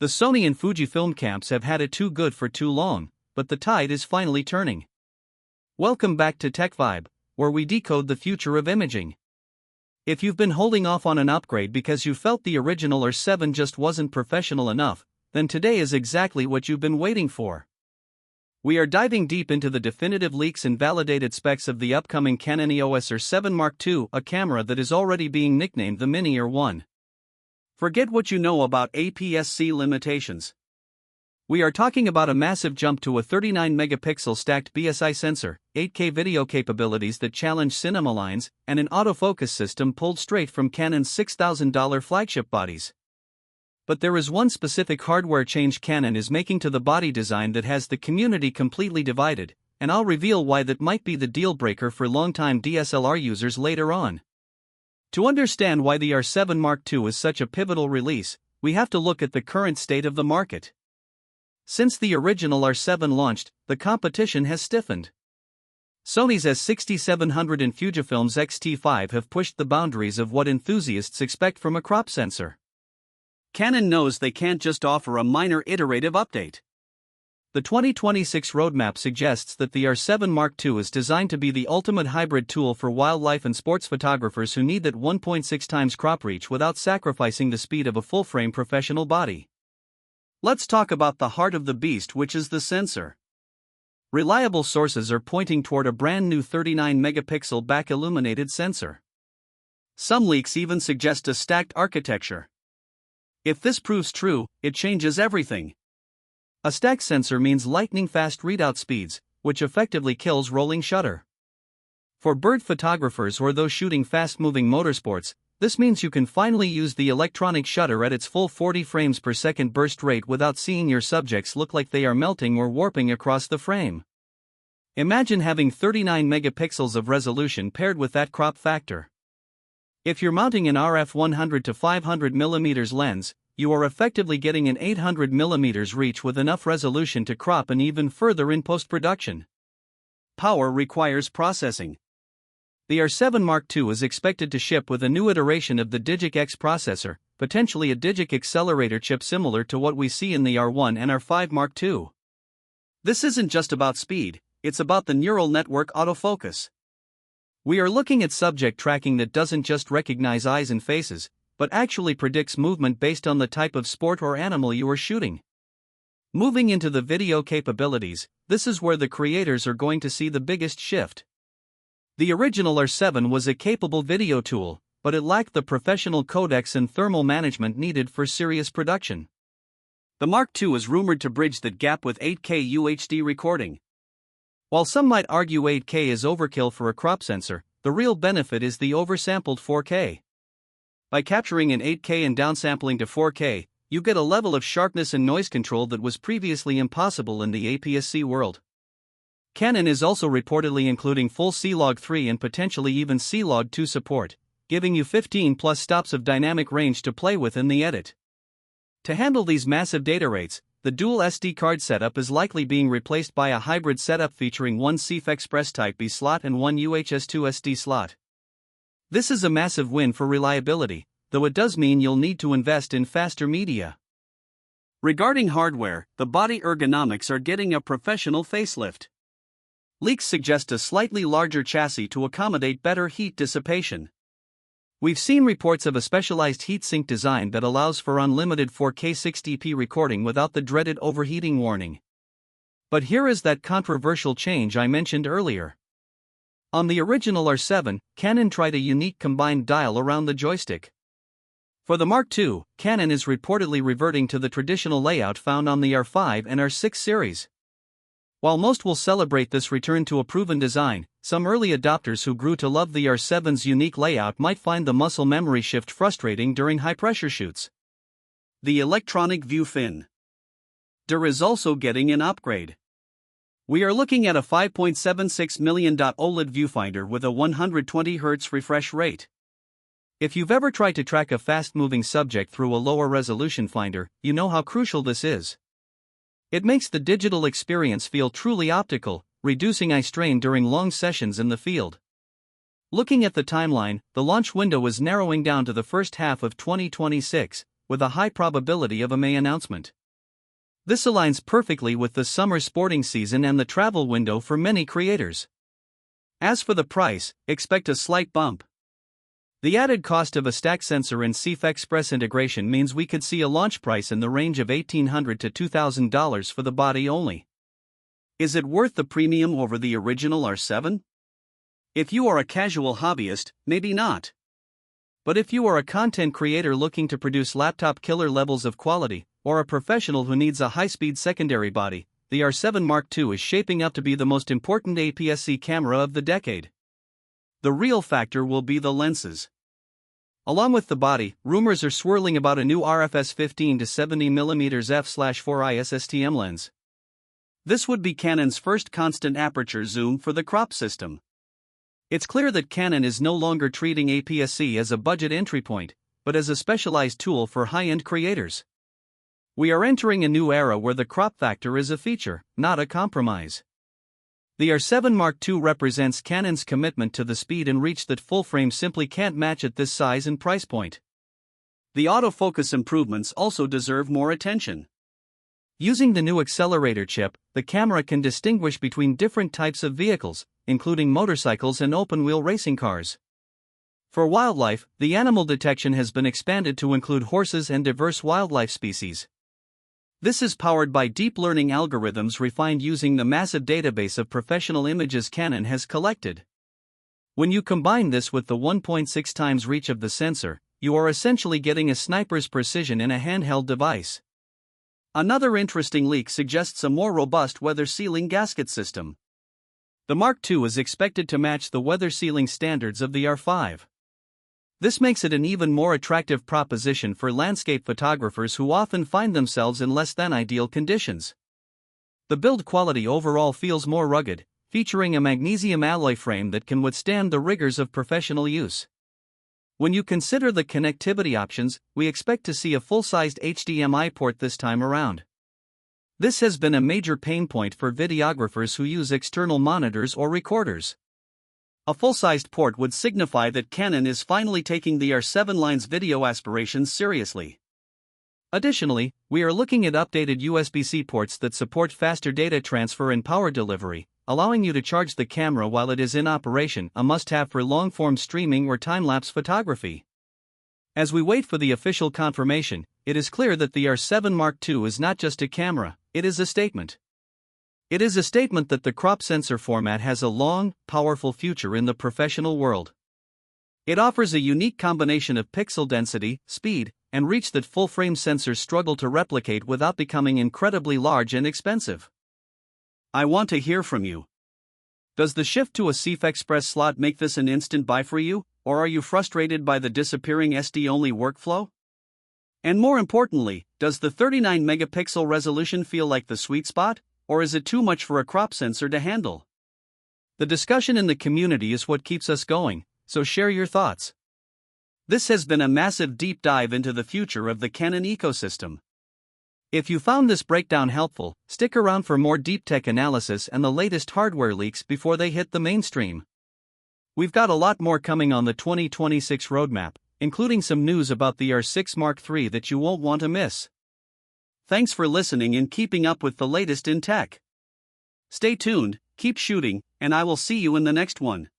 The Sony and Fujifilm camps have had it too good for too long, but the tide is finally turning. Welcome back to TechVibe, where we decode the future of imaging. If you've been holding off on an upgrade because you felt the original R7 just wasn't professional enough, then today is exactly what you've been waiting for. We are diving deep into the definitive leaks and validated specs of the upcoming Canon EOS R7 Mark II, a camera that is already being nicknamed the Mini R1. Forget what you know about APS-C limitations. We are talking about a massive jump to a 39-megapixel stacked BSI sensor, 8K video capabilities that challenge cinema lines, and an autofocus system pulled straight from Canon's $6,000 flagship bodies. But there is one specific hardware change Canon is making to the body design that has the community completely divided, and I'll reveal why that might be the deal breaker for longtime DSLR users later on. To understand why the R7 Mark II is such a pivotal release, we have to look at the current state of the market. Since the original R7 launched, the competition has stiffened. Sony's S6700 and Fujifilm's X-T5 have pushed the boundaries of what enthusiasts expect from a crop sensor. Canon knows they can't just offer a minor iterative update. The 2026 roadmap suggests that the R7 Mark II is designed to be the ultimate hybrid tool for wildlife and sports photographers who need that 1.6 times crop reach without sacrificing the speed of a full-frame professional body. Let's talk about the heart of the beast, which is the sensor. Reliable sources are pointing toward a brand new 39-megapixel back-illuminated sensor. Some leaks even suggest a stacked architecture. If this proves true, it changes everything. A stacked sensor means lightning-fast readout speeds, which effectively kills rolling shutter. For bird photographers or those shooting fast-moving motorsports, this means you can finally use the electronic shutter at its full 40 frames per second burst rate without seeing your subjects look like they are melting or warping across the frame. Imagine having 39 megapixels of resolution paired with that crop factor. If you're mounting an RF 100 to 500 mm lens, you are effectively getting an 800 mm reach with enough resolution to crop and even further in post-production. Power requires processing. The R7 Mark II is expected to ship with a new iteration of the DIGIC X processor, potentially a DIGIC Accelerator chip similar to what we see in the R1 and R5 Mark II. This isn't just about speed, it's about the neural network autofocus. We are looking at subject tracking that doesn't just recognize eyes and faces, but actually predicts movement based on the type of sport or animal you are shooting. Moving into the video capabilities, this is where the creators are going to see the biggest shift. The original R7 was a capable video tool, but it lacked the professional codecs and thermal management needed for serious production. The Mark II is rumored to bridge that gap with 8K UHD recording. While some might argue 8K is overkill for a crop sensor, the real benefit is the oversampled 4K. By capturing in 8K and downsampling to 4K, you get a level of sharpness and noise control that was previously impossible in the APS-C world. Canon is also reportedly including full C-Log3 and potentially even C-Log2 support, giving you 15+ stops of dynamic range to play with in the edit. To handle these massive data rates, the dual SD card setup is likely being replaced by a hybrid setup featuring one CFexpress Type B slot and one UHS-II SD slot. This is a massive win for reliability, though it does mean you'll need to invest in faster media. Regarding hardware, the body ergonomics are getting a professional facelift. Leaks suggest a slightly larger chassis to accommodate better heat dissipation. We've seen reports of a specialized heatsink design that allows for unlimited 4K 60p recording without the dreaded overheating warning. But here is that controversial change I mentioned earlier. On the original R7, Canon tried a unique combined dial around the joystick. For the Mark II, Canon is reportedly reverting to the traditional layout found on the R5 and R6 series. While most will celebrate this return to a proven design, some early adopters who grew to love the R7's unique layout might find the muscle memory shift frustrating during high-pressure shoots. The electronic view fin. DIR is also getting an upgrade. We are looking at a 5.76 million OLED viewfinder with a 120Hz refresh rate. If you've ever tried to track a fast-moving subject through a lower resolution finder, you know how crucial this is. It makes the digital experience feel truly optical, reducing eye strain during long sessions in the field. Looking at the timeline, the launch window is narrowing down to the first half of 2026, with a high probability of a May announcement. This aligns perfectly with the summer sporting season and the travel window for many creators. As for the price, expect a slight bump. The added cost of a stacked sensor and CFexpress integration means we could see a launch price in the range of $1,800 to $2,000 for the body only. Is it worth the premium over the original R7? If you are a casual hobbyist, maybe not. But if you are a content creator looking to produce laptop killer levels of quality, or a professional who needs a high-speed secondary body, the R7 Mark II is shaping up to be the most important APS-C camera of the decade. The real factor will be the lenses. Along with the body, rumors are swirling about a new RFS 15 to 70mm f/4 ISSTM lens. This would be Canon's first constant aperture zoom for the crop system. It's clear that Canon is no longer treating APS-C as a budget entry point, but as a specialized tool for high-end creators. We are entering a new era where the crop factor is a feature, not a compromise. The R7 Mark II represents Canon's commitment to the speed and reach that full-frame simply can't match at this size and price point. The autofocus improvements also deserve more attention. Using the new accelerator chip, the camera can distinguish between different types of vehicles, including motorcycles and open-wheel racing cars. For wildlife, the animal detection has been expanded to include horses and diverse wildlife species. This is powered by deep learning algorithms refined using the massive database of professional images Canon has collected. When you combine this with the 1.6 times reach of the sensor, you are essentially getting a sniper's precision in a handheld device. Another interesting leak suggests a more robust weather sealing gasket system. The Mark II is expected to match the weather sealing standards of the R5. This makes it an even more attractive proposition for landscape photographers who often find themselves in less than ideal conditions. The build quality overall feels more rugged, featuring a magnesium alloy frame that can withstand the rigors of professional use. When you consider the connectivity options, we expect to see a full-sized HDMI port this time around. This has been a major pain point for videographers who use external monitors or recorders. A full-sized port would signify that Canon is finally taking the R7 line's video aspirations seriously. Additionally, we are looking at updated USB-C ports that support faster data transfer and power delivery, allowing you to charge the camera while it is in operation, a must-have for long-form streaming or time-lapse photography. As we wait for the official confirmation, it is clear that the R7 Mark II is not just a camera, it is a statement. It is a statement that the crop sensor format has a long, powerful future in the professional world. It offers a unique combination of pixel density, speed, and reach that full-frame sensors struggle to replicate without becoming incredibly large and expensive. I want to hear from you. Does the shift to a CFexpress slot make this an instant buy for you, or are you frustrated by the disappearing SD-only workflow? And more importantly, does the 39-megapixel resolution feel like the sweet spot, or is it too much for a crop sensor to handle? The discussion in the community is what keeps us going, so share your thoughts. This has been a massive deep dive into the future of the Canon ecosystem. If you found this breakdown helpful, stick around for more deep tech analysis and the latest hardware leaks before they hit the mainstream. We've got a lot more coming on the 2026 roadmap, including some news about the R6 Mark III that you won't want to miss. Thanks for listening and keeping up with the latest in tech. Stay tuned, keep shooting, and I will see you in the next one.